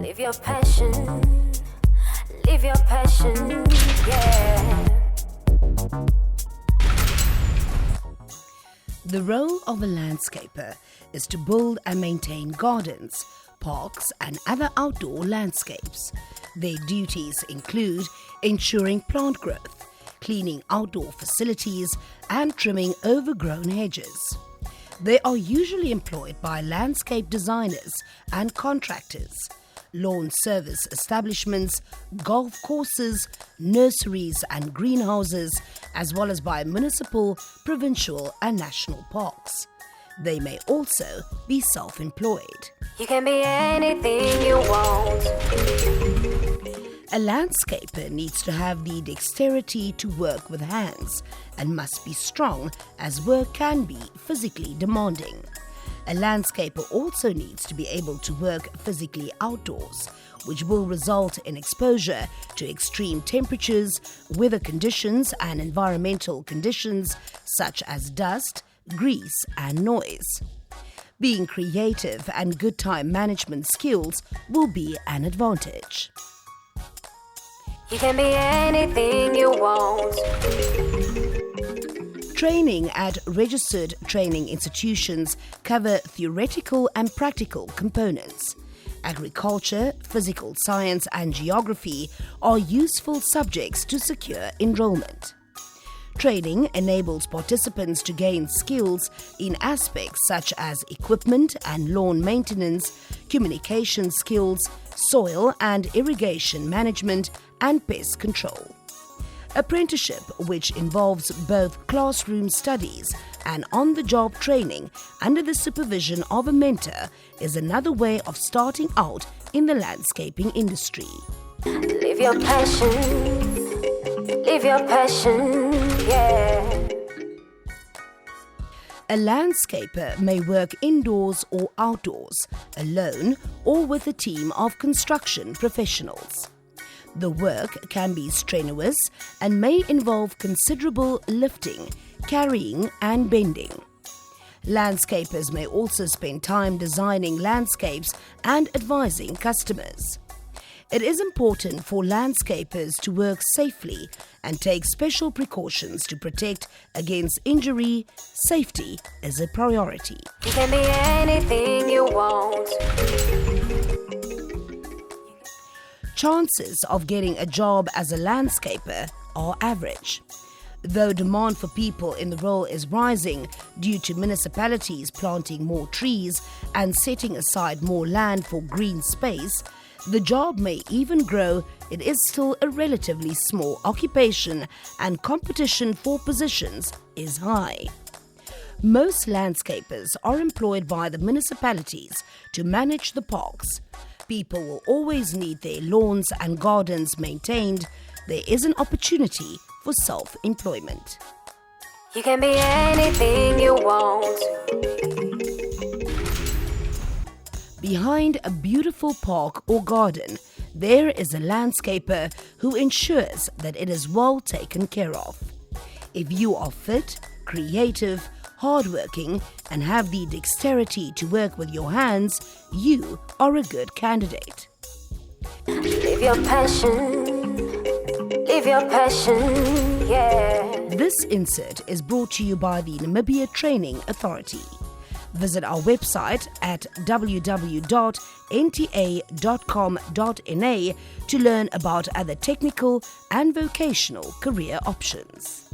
Live your passion, yeah. The role of a landscaper is to build and maintain gardens, parks and other outdoor landscapes. Their duties include ensuring plant growth, cleaning outdoor facilities and trimming overgrown hedges. They are usually employed by landscape designers and contractors, lawn service establishments, golf courses, nurseries and greenhouses, as well as by municipal, provincial and national parks. They may also be self-employed. You can be anything you want. A landscaper needs to have the dexterity to work with hands and must be strong, as work can be physically demanding. A landscaper also needs to be able to work physically outdoors, which will result in exposure to extreme temperatures, weather conditions and environmental conditions such as dust, grease and noise. Being creative and good time management skills will be an advantage. You can be anything you want. Training at registered training institutions cover theoretical and practical components. Agriculture, physical science and geography are useful subjects to secure enrollment. Training enables participants to gain skills in aspects such as equipment and lawn maintenance, communication skills, soil and irrigation management, and pest control. Apprenticeship, which involves both classroom studies and on-the-job training under the supervision of a mentor, is another way of starting out in the landscaping industry. Live your passion, yeah. A landscaper may work indoors or outdoors, alone or with a team of construction professionals. The work can be strenuous and may involve considerable lifting, carrying and bending. Landscapers may also spend time designing landscapes and advising customers. It is important for landscapers to work safely and take special precautions to protect against injury. Safety is a priority. You can be anything you want. Chances of getting a job as a landscaper are average. Though demand for people in the role is rising due to municipalities planting more trees and setting aside more land for green space, the job may even grow. It is still a relatively small occupation and competition for positions is high. Most landscapers are employed by the municipalities to manage the parks. People will always need their lawns and gardens maintained. There is an opportunity for self-employment. You can be anything you want. Behind a beautiful park or garden, there is a landscaper who ensures that it is well taken care of. If you are fit, creative, hardworking, and have the dexterity to work with your hands, you are a good candidate. Live your passion, yeah. This insert is brought to you by the Namibia Training Authority. Visit our website at www.nta.com.na to learn about other technical and vocational career options.